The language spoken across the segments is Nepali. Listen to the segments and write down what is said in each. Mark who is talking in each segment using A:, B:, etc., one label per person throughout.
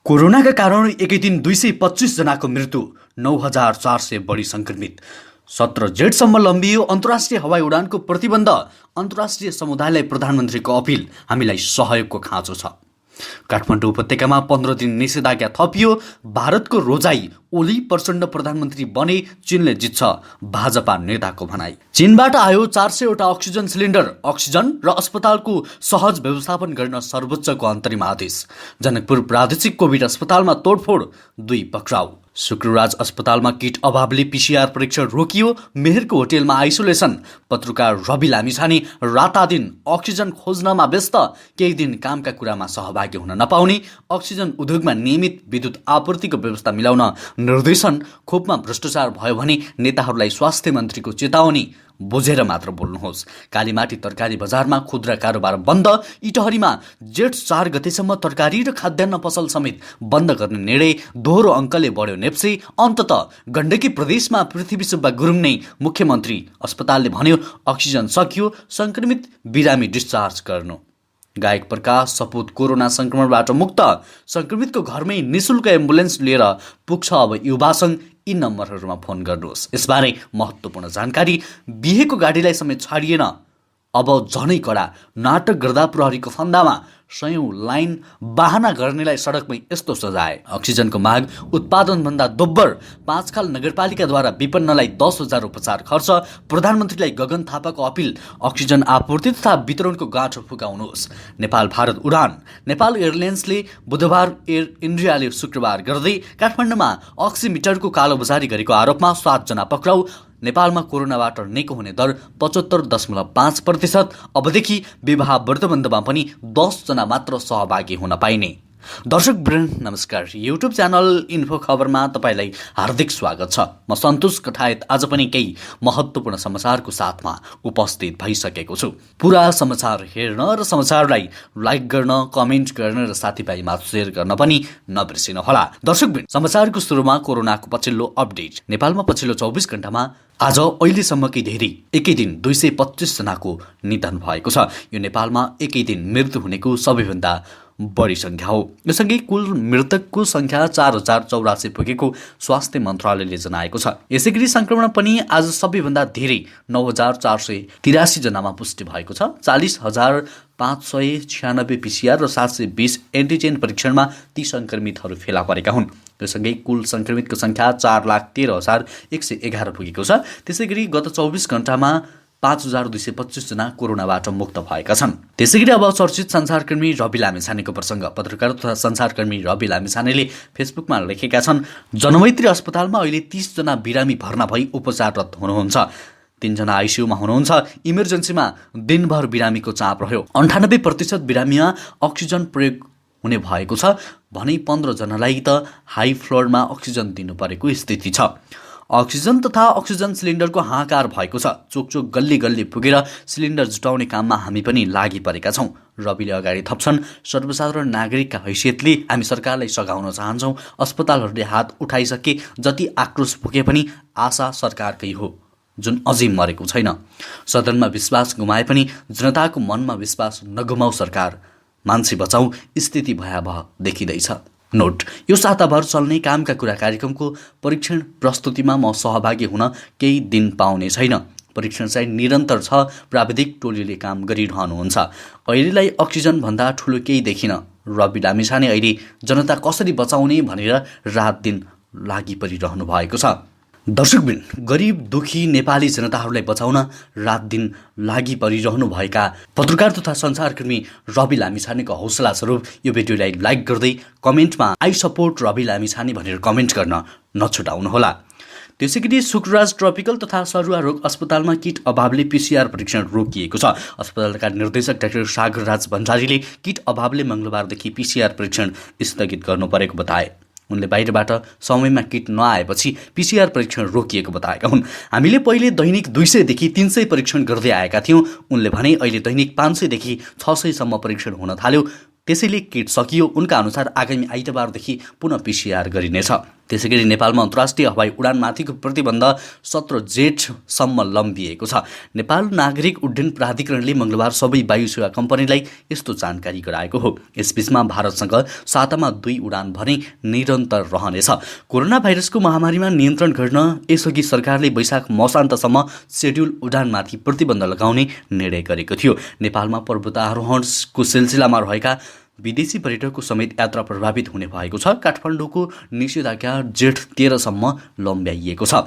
A: कोरोनाका कारण एकै दिन 225 जनाको मृत्यु, 9,400 बढी संक्रमित। 17 जेठसम्म लम्बियो अन्तर्राष्ट्रिय हवाई उडानको प्रतिबन्ध। अन्तर्राष्ट्रिय समुदायलाई प्रधानमन्त्रीको अपिल, हामीलाई सहयोगको खाँचो छ। काठमाडौँ उपत्यकामा 15 दिन निषेधाज्ञा थपियो। भारतको रोजाई, ओली प्रचण्ड प्रधानमन्त्री बने, चीनले जित्छ, भाजपा नेताको भनाई। चीनबाट आयो 400 वटा अक्सिजन सिलिन्डर। अक्सिजन र अस्पतालको सहज व्यवस्थापन गर्न सर्वोच्चको अन्तरिम आदेश। जनकपुर प्रादेशिक कोभिड अस्पतालमा तोडफोड, 2 पक्राउ। शुक्रराज अस्पतालमा किट अभावले पीसीआर परीक्षण रोकियो। मेहेरको होटेलमा आइसोलेसन। पत्रकार रवि लामिछाने रातादिन अक्सिजन खोज्नमा व्यस्त। केही दिन कामका कुरामा सहभागी हुन नपाउने। अक्सिजन उद्योगमा नियमित विद्युत आपूर्तिको व्यवस्था मिलाउन निर्देशन। खोपमा भ्रष्टाचार भयो भने नेताहरूलाई स्वास्थ्य मन्त्रीको चेतावनी, बुझेर मात्र बोल्नुहोस्। कालीमाटी तरकारी बजारमा खुद्रा कारोबार बन्द। इटहरीमा जेठ 4 गतेसम्म तरकारी र खाद्यान्न पसल समेत बन्द गर्ने निर्णय। दोहोरो अङ्कले बढ्यो नेप्से। अन्ततः गण्डकी प्रदेशमा पृथ्वी सुब्बा गुरुङ नै मुख्यमन्त्री। अस्पतालले भन्यो अक्सिजन सकियो, संक्रमित बिरामी डिस्चार्ज गर्नु। गायक प्रकाश सपुत कोरोना संक्रमणबाट मुक्त। संक्रमितको घरमै निशुल्क एम्बुलेन्स लिएर पुग्छ अब युवासँग। यी नम्बरहरूमा फोन गर्नुहोस्। यसबारे महत्त्वपूर्ण जानकारी। बिहेको गाडीलाई समेत छाडिएन, अब झनै कडा। नाटक गर्दा प्रहरीको फन्दामा। सयौं लाइन बाहना गर्नेलाई सडकमै यस्तो सजाय। अक्सिजनको माग उत्पादनभन्दा दोब्बर। पाँचखाल नगरपालिकाद्वारा विपन्नलाई 10,000 उपचार खर्च। प्रधानमन्त्रीलाई गगन थापाको अपिल, अक्सिजन आपूर्ति तथा वितरणको गाँठो फुकाउनुहोस्। नेपाल भारत उडान। नेपाल एयरलाइन्सले बुधबार, एयर इन्डियाले शुक्रबार गर्दै काठमाडौँमा अक्सिमिटरको कालोबजारी गरेको आरोपमा 7 जना पक्राउ। नेपालमा कोरोनाबाट निको हुने दर 75.5%। अबदेखि विवाह व्रतबन्धमा पनि 10 जना मात्र सहभागी हुन पाइने। दर्शकवृन्द नमस्कार, युट्युब च्यानल इन्फो खबरमा तपाईँलाई हार्दिक स्वागत छ। म सन्तोष कठायत आज पनि केही महत्त्वपूर्ण समाचारको साथमा उपस्थित भइसकेको छु। पुरा समाचार हेर्न र समाचारलाई लाइक गर्न, कमेन्ट गर्न र साथीभाइमा सेयर गर्न पनि नबिर्सिनुहोला। दर्शकवृन्द, समाचारको सुरुमा कोरोनाको पछिल्लो अपडेट। नेपालमा पछिल्लो 24 घण्टामा आज अहिलेसम्मकै धेरै एकै दिन 225 जनाको निधन भएको छ। यो नेपालमा एकै दिन मृत्यु हुनेको सबैभन्दा बढी सङ्ख्या हो। यससँगै कुल मृतकको सङ्ख्या 4,084 पुगेको स्वास्थ्य मन्त्रालयले जनाएको छ। यसैगरी सङ्क्रमण पनि आज सबैभन्दा धेरै 9,483 जनामा पुष्टि भएको छ। 40,596 पीसीआर र 720 एन्टिजेन परीक्षणमा ती सङ्क्रमितहरू फेला परेका हुन्। यससँगै कुल सङ्क्रमितको सङ्ख्या 4,13,111 पुगेको छ। त्यसैगरी गत 24 घण्टामा 5,225 जना कोरोनाबाट मुक्त भएका छन्। त्यसैगरी अब चर्चित सञ्चारकर्मी रवि लामिछानेको प्रसङ्ग। पत्रकार तथा सञ्चारकर्मी रवि लामिछानेले फेसबुकमा लेखेका छन्, जनमैत्री अस्पतालमा अहिले 30 जना बिरामी भर्ना भई उपचाररत हुनुहुन्छ। 3 जना आइसियूमा हुनुहुन्छ। इमर्जेन्सीमा दिनभर बिरामीको चाप रह्यो। 98% बिरामीमा अक्सिजन प्रयोग हुने भएको छ भने 15 जनालाई त हाई फ्लोरमा अक्सिजन दिनु परेको स्थिति छ। अक्सिजन तथा अक्सिजन सिलिन्डरको हाहाकार भएको छ। चोक गल्ली गल्ली पुगेर सिलिन्डर जुटाउने काममा हामी पनि लागि परेका छौँ। रविले अगाडि थप्छन्, सर्वसाधारण नागरिकका हैसियतले हामी सरकारलाई सघाउन चाहन्छौँ। अस्पतालहरूले हात उठाइसके, जति आक्रोश पुगे पनि आशा सरकारकै हो जुन अझै मरेको छैन। सदनमा विश्वास गुमाए पनि जनताको मनमा विश्वास नगुमाऊ सरकार। मान्छे बचाऊ, स्थिति भयावह देखिँदैछ। नोट, यो साताभर चल्ने कामका कुरा कार्यक्रमको परीक्षण प्रस्तुतिमा म सहभागी हुन केही दिन पाउने छैन। परीक्षण चाहिँ निरन्तर छ। प्राविधिक टोलीले काम गरिरहनुहुन्छ। अहिलेलाई अक्सिजनभन्दा ठुलो केही देखिन। रवि लामिछाने अहिले जनता कसरी बचाउने भनेर रात दिन लागि परिरहनु भएको छ। दर्शकवृन्द, गरिब दुखी नेपाली जनताहरूलाई बचाउन रात दिन लागि परिरहनुभएका पत्रकार तथा सञ्चारकर्मी रवि लामिछानेको हौसला स्वरूप यो भिडियोलाई लाइक गर्दै कमेन्टमा आई सपोर्ट रवि लामिछाने भनेर कमेन्ट गर्न नछुटाउनुहोला। त्यसैगरी शुक्रराज ट्रपिकल तथा सरुवा रोग अस्पतालमा किट अभावले पीसीआर परीक्षण रोकिएको छ। अस्पतालका निर्देशक डाक्टर सागर राज भण्डारीले किट अभावले मङ्गलबारदेखि पीसीआर परीक्षण स्थगित गर्नु परेको बताए। उनले बाहिरबाट समयमा किट नआएपछि पीसीआर परीक्षण रोकिएको बताएका हुन्। हामीले पहिले दैनिक 200 देखि 300 परीक्षण गर्दै आएका थियौँ। उनले भने अहिले दैनिक 500 देखि 600 सम्म परीक्षण हुन थाल्यो। त्यसैले किट सकियो। उनका अनुसार आगामी आइतबारदेखि पुनः पीसीआर गरिनेछ। त्यसैगरी नेपालमा अन्तर्राष्ट्रिय हवाई उडानमाथिको प्रतिबन्ध 17 जेठसम्म लम्बिएको छ। नेपाल नागरिक उड्डयन प्राधिकरणले मङ्गलबार सबै वायु सेवा कम्पनीलाई यस्तो जानकारी गराएको हो। यसबीचमा भारतसँग सातामा 2 उडान भने निरन्तर रहनेछ। कोरोना भाइरसको महामारीमा नियन्त्रण गर्न यसअघि सरकारले वैशाख मसान्तसम्म शेड्युल उडानमाथि प्रतिबन्ध लगाउने निर्णय गरेको थियो। नेपालमा पर्वतारोहणको सिलसिलामा रहेका विदेशी पर्यटकको समेत यात्रा प्रभावित हुने भएको छ। काठमाडौँको निषेधाज्ञा जेठ 13 सम्म लम्ब्याइएको छ।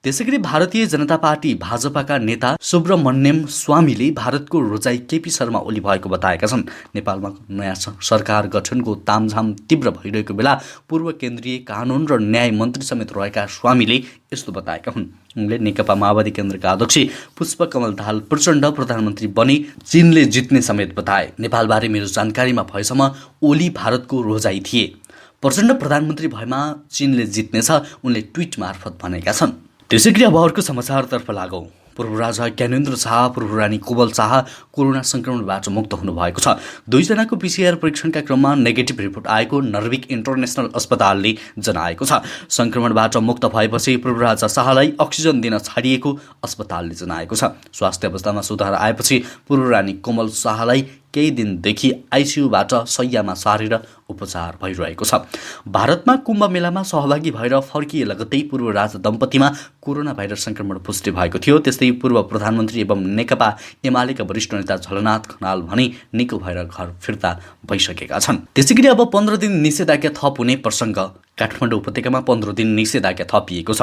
A: त्यसैगरी भारतीय जनता पार्टी भाजपाका नेता सुब्रमण्यम स्वामीले भारतको रोजाइ केपी शर्मा ओली भएको बताएका छन्। नेपालमा नयाँ सरकार गठनको तामझाम तीव्र भइरहेको बेला पूर्व केन्द्रीय कानुन र न्याय मन्त्री समेत रहेका स्वामीले यस्तो बताएका हुन्। उनले नेकपा माओवादी केन्द्रका अध्यक्ष पुष्पकमल दाहाल प्रचण्ड प्रधानमन्त्री बने चीनले जित्ने समेत बताए। नेपालबारे मेरो जानकारीमा भएसम्म ओली भारतको रोजाइ थिए। प्रचण्ड प्रधानमन्त्री भएमा चीनले जित्नेछ, उनले ट्विट मार्फत भनेका छन्। त्यसैगरी अब अर्को समाचारतर्फ लागौँ। पूर्व राजा ज्ञानेन्द्र शाह, पूर्व रानी कोमल शाह कोरोना संक्रमणबाट मुक्त हुनुभएको छ। 2 जनाको PCR परीक्षणका क्रममा नेगेटिभ रिपोर्ट आएको नर्विक इन्टरनेसनल अस्पतालले जनाएको छ। संक्रमणबाट मुक्त भएपछि पूर्व राजा शाहलाई अक्सिजन दिन छाडिएको अस्पतालले जनाएको छ। स्वास्थ्य अवस्थामा सुधार आएपछि पूर्व रानी कोमल शाहलाई केही दिनदेखि आइसियुबाट शय्यामा सारेर उपचार भइरहेको छ। भारतमा कुम्भ मेलामा सहभागी भएर फर्किए लगत्तै पूर्व राजा दम्पतिमा कोरोना भाइरस संक्रमण पुष्टि भएको थियो। त्यस्तै पूर्व प्रधानमन्त्री एवं नेकपा एमालेका वरिष्ठ नेता झलनाथ खनाल भने निको भएर घर फिर्ता भइसकेका छन्। त्यसैगरी अब 15 दिन निषेधाज्ञा थप हुने प्रसङ्ग। काठमाडौँ उपत्यकामा 15 दिन निषेधाज्ञा थपिएको छ।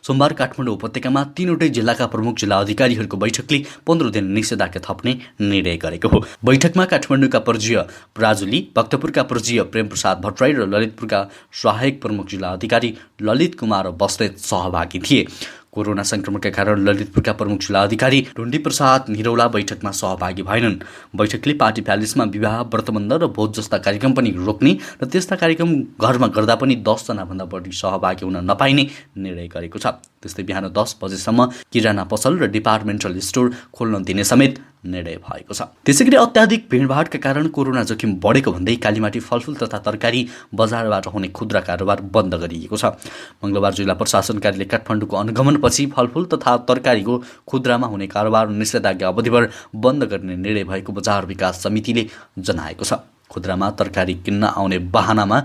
A: सोमबार काठमाडौँ उपत्यकामा 3वटै जिल्लाका प्रमुख जिल्ला अधिकारीहरूको बैठकले 15 दिन निषेधाज्ञा थप्ने निर्णय गरेको हो। बैठकमा काठमाडौँका पर्जीय प्राजुली, भक्तपुरका पर्जीय प्रेम प्रसाद भट्टराई र ललितपुरका सहायक प्रमुख जिल्ला अधिकारी ललित कुमार बस्नेत सहभागी थिए। कोरोना संक्रमणका कारण ललितपुरका प्रमुख जिल्ला अधिकारी ढुण्डी प्रसाद निरौला बैठकमा सहभागी भएनन्। बैठकले पार्टी प्यालेसमा विवाह, व्रतबन्ध र भोज जस्ता कार्यक्रम पनि रोक्ने र त्यस्ता कार्यक्रम घरमा गर्दा पनि 10 जनाभन्दा बढी सहभागी हुन नपाइने निर्णय गरेको छ। त्यस्तै बिहान 10 बजेसम्म किराना पसल र डिपार्टमेन्टल स्टोर खोल्न दिने समेत निर्णय भएको छ। त्यसैगरी अत्याधिक भिडभाडका कारण कोरोना जोखिम बढेको भन्दै कालीमाटी फलफुल तथा तरकारी बजारबाट हुने खुद्रा कारोबार बन्द गरिएको छ। मङ्गलबार जिल्ला प्रशासन कार्यालय काठमाडौँको अनुगमनपछि फलफुल तथा तरकारीको खुद्रामा हुने कारोबार निषेधाज्ञा अवधिभर बन्द गर्ने निर्णय भएको बजार विकास समितिले जनाएको छ। खुद्रामा तरकारी किन्न आउने बाहनामा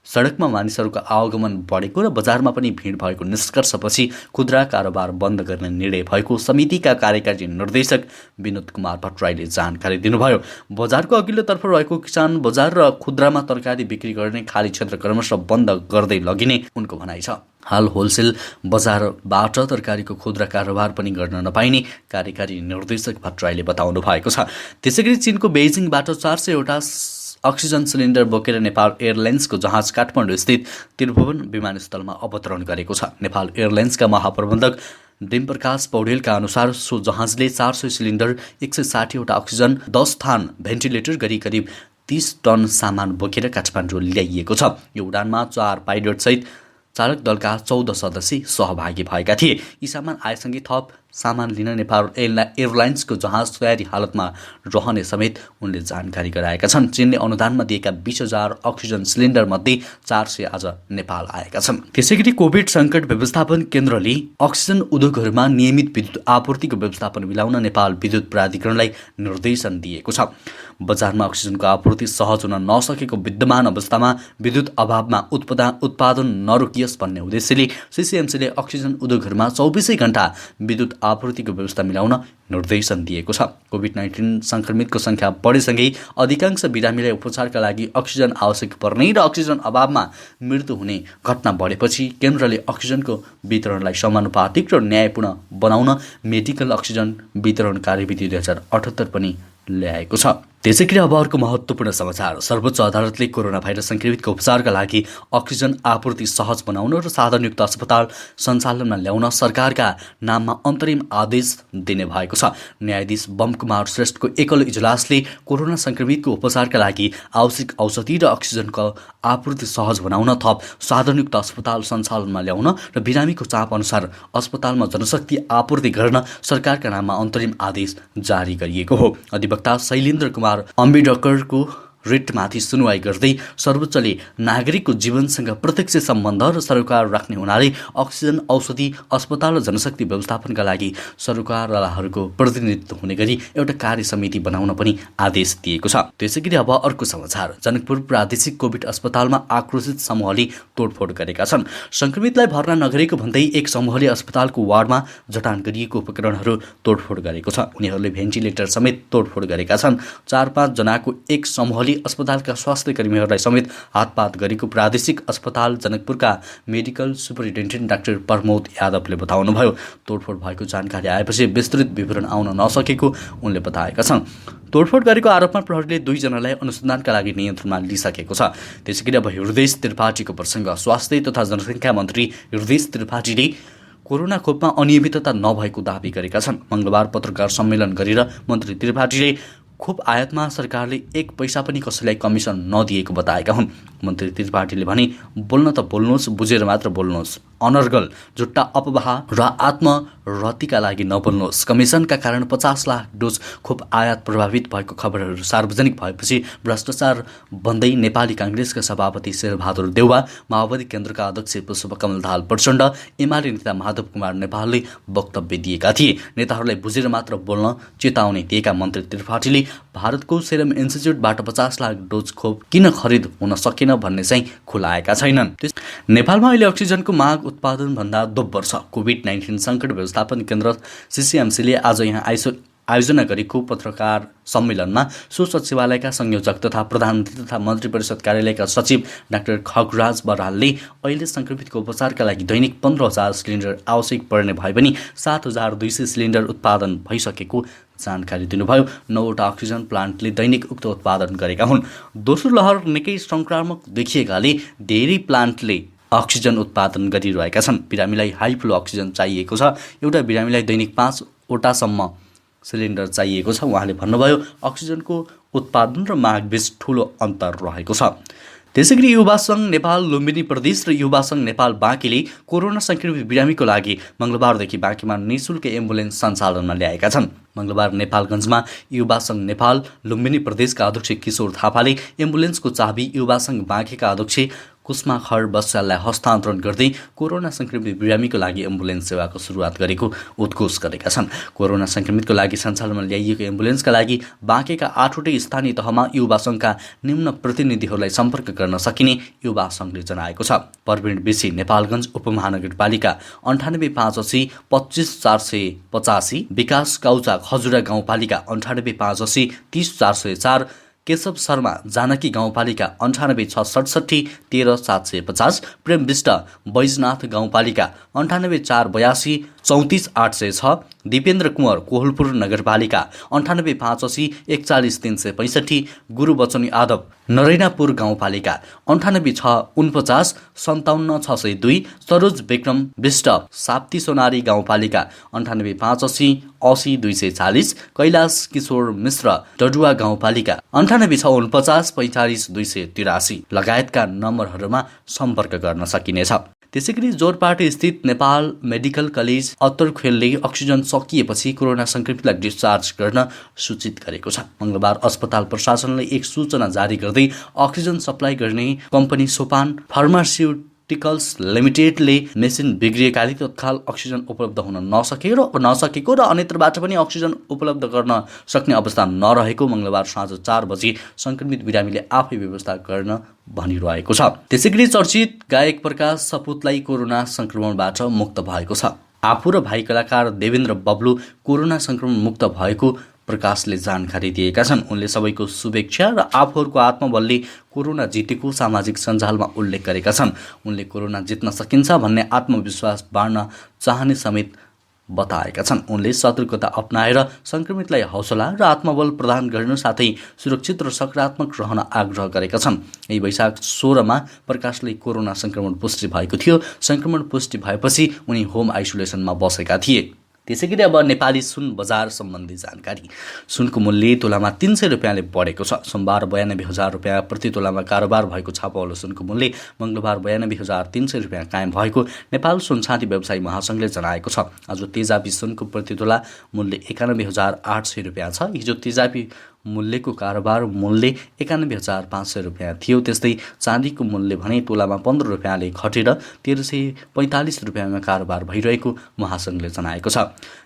A: सडकमा मानिसहरूको आवागमन बढेको र बजारमा पनि भिड भएको निष्कर्षपछि खुद्रा कारोबार बन्द गर्ने निर्णय भएको समितिका कार्यकारी निर्देशक विनोद कुमार भट्टराईले जानकारी दिनुभयो। बजारको अघिल्लोतर्फ रहेको किसान बजार र खुद्रामा तरकारी बिक्री गर्ने खाली क्षेत्र क्रमशः बन्द गर्दै लगिने उनको भनाइ छ। हाल होलसेल बजारबाट तरकारीको खुद्रा कारोबार पनि गर्न नपाइने कार्यकारी निर्देशक भट्टराईले बताउनु भएको छ। त्यसैगरी चीनको बेजिङबाट 400 वटा अक्सिजन सिलिन्डर बोकेर नेपाल एयरलाइन्सको जहाज काठमाडौँ स्थित त्रिभुवन विमानस्थलमा अवतरण गरेको छ। नेपाल एयरलाइन्सका महाप्रबन्धक डिमप्रकाश पौडेलका अनुसार सो जहाजले 400 सिलिन्डर, 160 वटा अक्सिजन, 10 थान भेन्टिलेटर गरी करिब 30 टन सामान बोकेर काठमाडौँ ल्याइएको छ। यो उडानमा 4 पाइलटसहित चालक दलका 14 सदस्य सहभागी भएका थिए। यी सामान आएसँगै थप सामान लिन नेपाल एयरलाइन्सको जहाज तयारी हालतमा रहने समेत उनले जानकारी गराएका छन्। चीनले अनुदानमा दिएका 20,000 अक्सिजन सिलिन्डर मध्ये 400 आज नेपाल आएका छन्। त्यसैगरी कोभिड सङ्कट व्यवस्थापन केन्द्रले अक्सिजन उद्योगहरूमा नियमित विद्युत आपूर्तिको व्यवस्थापन मिलाउन नेपाल विद्युत प्राधिकरणलाई निर्देशन दिएको छ। बजारमा अक्सिजनको आपूर्ति सहज हुन नसकेको विद्यमान अवस्थामा विद्युत अभावमा उत्पादन नरोकियोस् भन्ने उद्देश्यले सीसीएमसीले अक्सिजन उद्योगहरूमा 24 घण्टा विद्युत आपूर्तिको व्यवस्था मिलाउन निर्देशन दिएको छ। कोभिड-19 संक्रमितको संख्या बढेसँगै अधिकांश बिरामीलाई उपचारका लागि अक्सिजन आवश्यक पर्ने र अक्सिजन अभावमा मृत्यु हुने घटना बढेपछि केन्द्रले अक्सिजनको वितरणलाई समानुपातिक र न्यायपूर्ण बनाउन मेडिकल अक्सिजन वितरण कार्यविधि 2078 पनि ल्याएको छ। त्यसैगरी अब अर्को महत्त्वपूर्ण समाचार। सर्वोच्च अदालतले कोरोना भाइरस संक्रमितको उपचारका लागि अक्सिजन आपूर्ति सहज बनाउन र साधनयुक्त अस्पताल सञ्चालनमा ल्याउन सरकारका नाममा अन्तरिम आदेश दिने भएको छ। न्यायाधीश बम कुमार श्रेष्ठको एकल इजलासले कोरोना संक्रमितको उपचारका लागि आवश्यक औषधि र अक्सिजनको आपूर्ति सहज बनाउन, थप साधनयुक्त अस्पताल सञ्चालनमा ल्याउन र बिरामीको चाप अनुसार अस्पतालमा जनशक्ति आपूर्ति गर्न सरकारका नाममा अन्तरिम आदेश जारी गरिएको हो। अधिवक्ता शैलेन्द्र कुमार अम्बेडकरको रिटमाथि सुनवाई गर्दै सर्वोच्चले नागरिकको जीवनसँग प्रत्यक्ष सम्बन्ध र सरोकार राख्ने हुनाले अक्सिजन औषधि अस्पताल र जनशक्ति व्यवस्थापनका लागि सरकारवालाहरूको प्रतिनिधित्व हुने गरी एउटा कार्य समिति बनाउन पनि आदेश दिएको छ। त्यसैगरी अब अर्को समाचार। जनकपुर प्रादेशिक कोभिड अस्पतालमा आक्रोशित समूहले तोडफोड गरेका छन्। संक्रमितलाई भर्ना नगरेको भन्दै एक समूहले अस्पतालको वार्डमा जटान गरिएको उपकरणहरू तोडफोड गरेको छ। उनीहरूले भेन्टिलेटर समेत तोडफोड गरेका छन्। 4-5 जनाको एक समूहले अस्पतालका स्वास्थ्य कर्मीहरूलाई समेत हातपात गरेको प्रादेशिक अस्पताल जनकपुरका मेडिकल सुपरिन्टेन्डेन्ट डाक्टर प्रमोद यादवले बताउनुभयो। तोडफोड भएको जानकारी आएपछि विस्तृत विवरण आउन नसकेको उनले बताएका छन्। तोडफोड गरेको आरोपमा प्रहरीले 2 जनालाई अनुसन्धानका लागि नियन्त्रणमा लिइसकेको छ। त्यसैगरी अब हृदय त्रिपाठीको प्रसङ्ग। स्वास्थ्य तथा जनसङ्ख्या मन्त्री हृदय त्रिपाठीले कोरोना खोपमा अनियमितता नभएको दावी गरेका छन्। मङ्गलबार पत्रकार सम्मेलन गरेर मन्त्री त्रिपाठीले खोप आयातमा सरकारले 1 पैसा पनि कसैलाई कमिसन नदिएको बताएका हुन्। मन्त्री त्रिपाठीले भने, बोल्न त बोल्नुहोस्, बुझेर मात्र बोल्नुहोस्। अनर्गल, झुट्टा अफवाह र आत्मरतिका लागि नबोल्नुहोस्। कमिसनका कारण 50 लाख डोज खोप आयात प्रभावित भएको खबरहरू सार्वजनिक भएपछि भ्रष्टाचार भन्दै नेपाली काङ्ग्रेसका सभापति शेरबहादुर देउवा, माओवादी केन्द्रका अध्यक्ष पुष्पकमल दाहाल प्रचण्ड, एमाले नेता माधव कुमार नेपालले वक्तव्य दिएका थिए। नेताहरूलाई बुझेर मात्र बोल्न चेतावनी दिएका मन्त्री त्रिपाठीले भारतको सेरम इन्स्टिच्युटबाट 50 लाख डोज खोप किन खरिद हुन सकेन भन्ने चाहिँ खुलाएका छैनन्। नेपालमा अहिले अक्सिजनको माग उत्पादनभन्दा दोब्बर छ। कोभिड-19 सङ्कट व्यवस्थापन केन्द्र सीसीएमसीले आज यहाँ आयोजना गरेको पत्रकार सम्मेलनमा सो सचिवालयका संयोजक तथा प्रधानमन्त्री तथा मन्त्री परिषद कार्यालयका सचिव डाक्टर खगराज बरालले अहिले संक्रमितको उपचारका लागि दैनिक 15,000 सिलिन्डर आवश्यक पर्ने भए पनि 7,200 सिलिन्डर उत्पादन भइसकेको जानकारी दिनुभयो। 9वटा अक्सिजन प्लान्टले दैनिक उक्त उत्पादन गरेका हुन्। दोस्रो लहर निकै संक्रामक देखिएकाले धेरै प्लान्टले अक्सिजन उत्पादन गरिरहेका छन्। बिरामीलाई हाई फ्लो अक्सिजन चाहिएको छ। एउटा बिरामीलाई दैनिक 5वटासम्म सिलिन्डर चाहिएको छ। उहाँले भन्नुभयो, अक्सिजनको उत्पादन र मागबीच ठूलो अन्तर रहेको छ। त्यसैगरी युवा सङ्घ नेपाल लुम्बिनी प्रदेश र युवा सङ्घ नेपाल बाँकीले कोरोना संक्रमित बिरामीको लागि मङ्गलबारदेखि बाँकीमा निःशुल्क एम्बुलेन्स सञ्चालनमा ल्याएका छन्। मङ्गलबार नेपालगञ्जमा युवा सङ्घ नेपाल लुम्बिनी प्रदेशका अध्यक्ष किशोर थापाले एम्बुलेन्सको चाबी युवा सङ्घ बाँकीका अध्यक्ष कुस्मा खर बस्याललाई हस्तान्तरण गर्दै कोरोना संक्रमित बिरामीको लागि एम्बुलेन्स सेवाको सुरुवात गरेको उद्घोष गरेका छन्। कोरोना संक्रमितको लागि सञ्चालनमा ल्याइएको एम्बुलेन्सका लागि बाँकेका 8वटै स्थानीय तहमा युवा सङ्घका निम्न प्रतिनिधिहरूलाई सम्पर्क गर्न सकिने युवा सङ्घले जनाएको छ। प्रवीण बेसी नेपालगञ्ज उपमहानगरपालिका 98,580 25,485, विकास काउचा खजुरा गाउँपालिका 98,580 30,404, केशव शर्मा जानकी गाउँपालिका 98,667 13,750, प्रेम विष्ट बैजनाथ गाउँपालिका 98,482 34,806, दिपेन्द्र कुँवर कोहलपुर नगरपालिका 98,580 41,365, गुरुबचन यादव नरैनापुर गाउँपालिका 98,649 57,602, सरोज विक्रम विष्ट साप्ती सोनारी गाउँपालिका 98,580 80,240, कैलाश किशोर मिश्र डडुवा गाउँपालिका 98,649 45,283 लगायतका नम्बरहरूमा सम्पर्क गर्न सकिनेछ। त्यसैगरी जोरपाटी स्थित नेपाल मेडिकल कलेज अत्तरखेलले अक्सिजन सकिएपछि कोरोना संक्रमितलाई डिस्चार्ज गर्न सूचित गरेको छ। मङ्गलबार अस्पताल प्रशासनले एक सूचना जारी गर्दै अक्सिजन सप्लाई गर्ने कम्पनी सोपान फार्मास्युटिकल्स लिमिटेडले मेसिन बिग्रिएकाले तत्काल अक्सिजन उपलब्ध हुन नसकेको र अन्यत्रबाट पनि अक्सिजन उपलब्ध गर्न सक्ने अवस्था नरहेको मङ्गलबार साँझ 4 बजे संक्रमित बिरामीले आफै व्यवस्था गर्न भनिरहेको छ। त्यसैगरी चर्चित गायक प्रकाश सपुतलाई कोरोना संक्रमणबाट मुक्त भएको छ। आफू र भाइ कलाकार देवेन्द्र बब्लु कोरोना संक्रमण मुक्त भएको प्रकाशले जानकारी दिएका छन्। उनले सबैको शुभेच्छा र आफूहरूको आत्मबलले कोरोना जितेको सामाजिक सञ्जालमा उल्लेख गरेका छन्। उनले कोरोना जित्न सकिन्छ भन्ने आत्मविश्वास बाँड्न चाहने समेत बताएका छन्। उनले सतर्कता अपनाएर संक्रमितलाई हौसला र आत्मबल प्रदान गर्नु साथै सुरक्षित र सकारात्मक रहन आग्रह गरेका छन्। यही वैशाख 16मा प्रकाशले कोरोना संक्रमण पुष्टि भएको थियो। संक्रमण पुष्टि भएपछि उनी होम आइसोलेसनमा बसेका थिए। त्यसैगरी अब नेपाली सुन बजार सम्बन्धी जानकारी। सुनको मूल्य तोलामा 300 रुपियाँले बढेको छ। सोमबार 92,000 रुपियाँ प्रति तोलामा कारोबार भएको छापावालो सुनको मूल्य मङ्गलबार 92,300 रुपियाँ कायम भएको नेपाल सुनचाँदी व्यवसायी महासङ्घले जनाएको छ। आज तेजाबी सुनको प्रति तोला मूल्य 91,800 रुपियाँ छ। हिजो तेजाबी मूल्यको कारोबार मूल्य 91,500 रुपियाँ थियो। त्यस्तै चाँदीको मूल्य भने तोलामा 15 रुपियाँले घटेर 1345 रुपियाँमा कारोबार भइरहेको महासङ्घले जनाएको छ।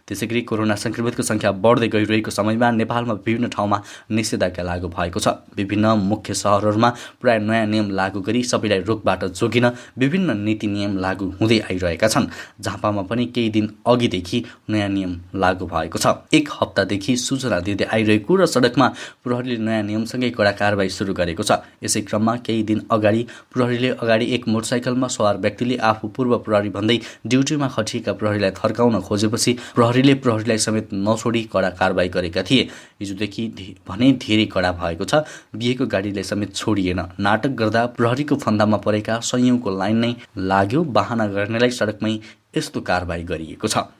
A: त्यसैगरी कोरोना संक्रमितको सङ्ख्या बढ्दै गइरहेको समयमा नेपालमा विभिन्न ठाउँमा निषेधाज्ञा लागू भएको छ। विभिन्न मुख्य सहरहरूमा प्राय नयाँ नियम लागू गरी सबैलाई रोगबाट जोगिन विभिन्न नीति नियम लागू हुँदै आइरहेका छन्। झापामा पनि केही दिन अघिदेखि नयाँ नियम लागू भएको छ। एक हप्तादेखि सूचना दिँदै आइरहेको र सडकमा प्रहरीले नयाँ नियमसँगै कडा कारबाही सुरु गरेको छ। यसै क्रममा केही दिन अगाडि प्रहरीले एक मोटरसाइकलमा सवार व्यक्तिले आफू पूर्व प्रहरी भन्दै ड्युटीमा खटिएका प्रहरीलाई थर्काउन खोजेपछि प्रहरीलाई समेत नछोडी कडा कारबाही गरेका थिए। हिजोदेखि भने धेरै कडा भएको छ। बिहेको गाडीलाई समेत छोडिएन। नाटक गर्दा प्रहरीको फन्दामा परेका सयौंको लाइन नै लाग्यो। बहाना गर्नेलाई सडकमै यस्तो कारबाही गरिएको छ।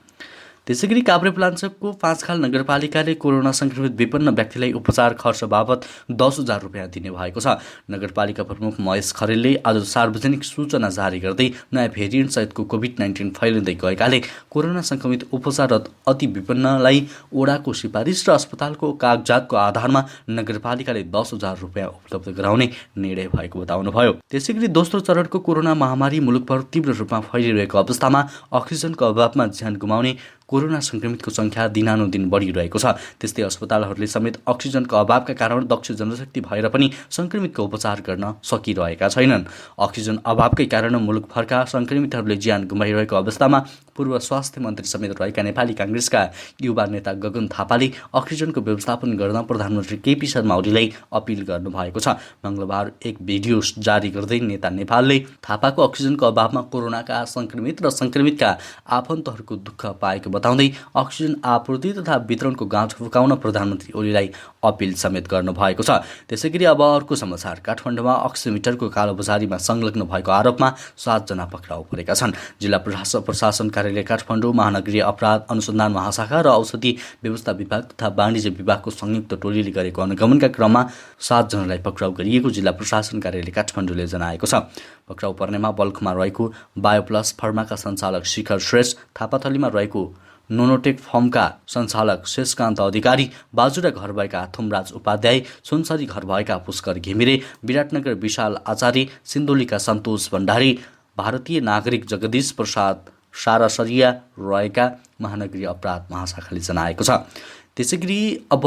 A: त्यसैगरी काभ्रेपलाञ्चोकको पाँचखाल नगरपालिकाले कोरोना संक्रमित विपन्न व्यक्तिलाई उपचार खर्च बाबत 10,000 रुपियाँ दिने भएको छ। नगरपालिका प्रमुख महेश खरेलले आज सार्वजनिक सूचना जारी गर्दै नयाँ भेरिएन्ट सहितको कोभिड-19 फैलिँदै गएकाले कोरोना संक्रमित उपचाररत अति विपन्नलाई ओडाको सिफारिस र अस्पतालको कागजातको आधारमा नगरपालिकाले 10,000 रुपियाँ उपलब्ध गराउने निर्णय भएको बताउनुभयो। त्यसैगरी दोस्रो चरणको कोरोना महामारी मुलुकभर तीव्र रूपमा फैलिरहेको अवस्थामा अक्सिजनको अभावमा ज्यान गुमाउने कोरोना संक्रमितको सङ्ख्या दिनानुदिन बढिरहेको छ। त्यस्तै अस्पतालहरूले समेत अक्सिजनको अभावका कारण दक्ष जनशक्ति भएर पनि संक्रमितको उपचार गर्न सकिरहेका छैनन्। अक्सिजन अभावकै कारण मुलुकभरका संक्रमितहरूले ज्यान गुमाइरहेको अवस्थामा पूर्व स्वास्थ्य मन्त्री समेत रहेका नेपाली काङ्ग्रेसका युवा नेता गगन थापाले अक्सिजनको व्यवस्थापन गर्न प्रधानमन्त्री केपी शर्मा ओलीलाई अपिल गर्नुभएको छ। मङ्गलबार एक भिडियो जारी गर्दै नेता नेपालले थापाको अक्सिजनको अभावमा कोरोनाका संक्रमित र संक्रमितका आफन्तहरूको दुःख पाएको बताउँदै अक्सिजन आपूर्ति तथा वितरणको गाँठ फुकाउन प्रधानमन्त्री ओलीलाई अपिल समेत गर्नुभएको छ। त्यसैगरी अब अर्को समाचार। काठमाडौँमा अक्सिमिटरको कालोबजारीमा संलग्न भएको आरोपमा 7 जना पक्राउ परेका छन्। जिल्ला प्रशासन कार्यालय काठमाडौँ, महानगरीय अपराध अनुसन्धान महाशाखा र औषधि व्यवस्था विभाग तथा वाणिज्य विभागको संयुक्त टोलीले गरेको अनुगमनका क्रममा 7 जनालाई पक्राउ गरिएको जिल्ला प्रशासन कार्यालय काठमाडौँले जनाएको छ। पक्राउ पर्नेमा बल्खमा रहेको बायोप्लस फर्माका सञ्चालक शिखर श्रेष्ठ, थापाथलीमा रहेको नोनोटेक फर्मका सञ्चालक शेषकान्त अधिकारी, बाजुरा घर भएका थुमराज उपाध्याय, सुनसरी घर भएका पुष्कर घिमिरे, विराटनगर विशाल आचार्य, सिन्धुलीका सन्तोष भण्डारी, भारतीय नागरिक जगदीश प्रसाद सारासरिया रहेका महानगरीय अपराध महाशाखाले जनाएको छ। त्यसैगरी अब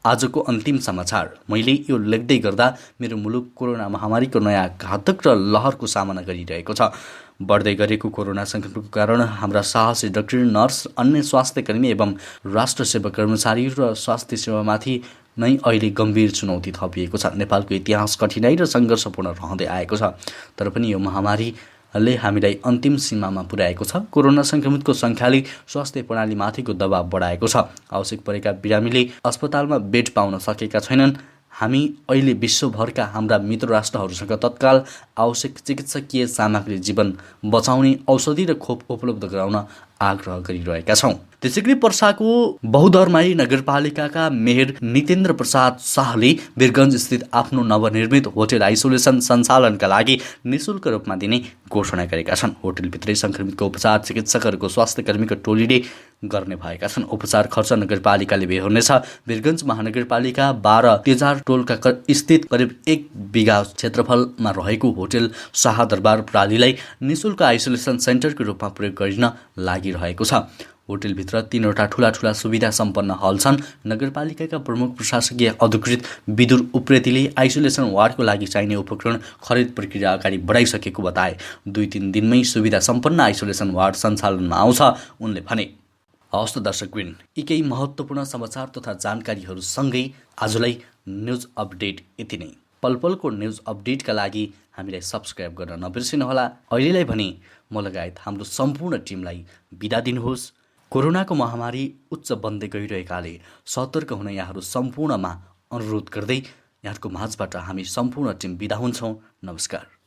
A: आजको अन्तिम समाचार। मैले यो लेख्दै गर्दा मेरो मुलुक कोरोना महामारीको नयाँ घातक र लहरको सामना गरिरहेको छ। बढ्दै गरेको कोरोना संक्रमणको कारण हाम्रा साहसी डाक्टर, नर्स, अन्य स्वास्थ्यकर्मी एवं राष्ट्र सेवा कर्मचारी र स्वास्थ्य सेवामाथि नै अहिले गम्भीर चुनौती थपिएको छ। नेपालको इतिहास कठिनाई र सङ्घर्षपूर्ण रहँदै आएको छ। तर पनि यो महामारीले हामीलाई अन्तिम सीमामा पुर्याएको छ। कोरोना संक्रमितको सङ्ख्याले स्वास्थ्य प्रणालीमाथिको दबाव बढाएको छ। आवश्यक परेका बिरामीले अस्पतालमा बेड पाउन सकेका छैनन्। हामी अहिले विश्वभरका हाम्रा मित्र राष्ट्रहरूसँग तत्काल आवश्यक चिकित्सकीय सामग्री, जीवन बचाउने औषधि र खोप उपलब्ध गराउन आग्रह गरिरहेका छौँ। त्यसैगरी पर्साको बहुधर्माई नगरपालिकाका मेयर नितेन्द्र प्रसाद शाहले वीरगञ्ज स्थित आफ्नो नवनिर्मित होटल आइसोलेसन सञ्चालनका लागि निःशुल्क रूपमा दिने घोषणा गरेका छन्। होटलभित्रै संक्रमितको उपचार चिकित्सकहरूको स्वास्थ्यकर्मीको टोलीले गर्ने भएका छन्। उपचार खर्च नगरपालिकाले बेहोर्नेछ। वीरगञ्ज महानगरपालिका 12 तेजार टोलका स्थित करिब 1 बिघा क्षेत्रफलमा रहेको होटल शाहदरबार प्रणालीलाई निःशुल्क आइसोलेसन सेन्टरको रूपमा प्रयोग गरिन लागिरहेको छ। होटलभित्र 3वटा ठूला सुविधा सम्पन्न हल छन्। नगरपालिकाका प्रमुख प्रशासकीय अधिकृत विदुर उप्रेतीले आइसोलेसन वार्डको लागि चाहिने उपकरण खरिद प्रक्रिया अगाडि बढाइसकेको बताए। 2-3 दिनमै सुविधा सम्पन्न आइसोलेसन वार्ड सञ्चालनमा आउँछ उनले भने। हवस् त दर्शकवृन्द, यी केही महत्त्वपूर्ण समाचार तथा जानकारीहरूसँगै आजलाई न्युज अपडेट यति नै। पलपलको न्युज अपडेटका लागि हामीलाई सब्सक्राइब गर्न नबिर्सिनुहोला। अहिलेलाई भने म लगायत हाम्रो सम्पूर्ण टिमलाई बिदा दिनुहोस्। कोरोनाको महामारी उच्च बन्दै गइरहेकाले सतर्क हुन यहाँहरू सम्पूर्णमा अनुरोध गर्दै यहाँहरूको माझबाट हामी सम्पूर्ण टिम बिदा हुन्छौँ। नमस्कार।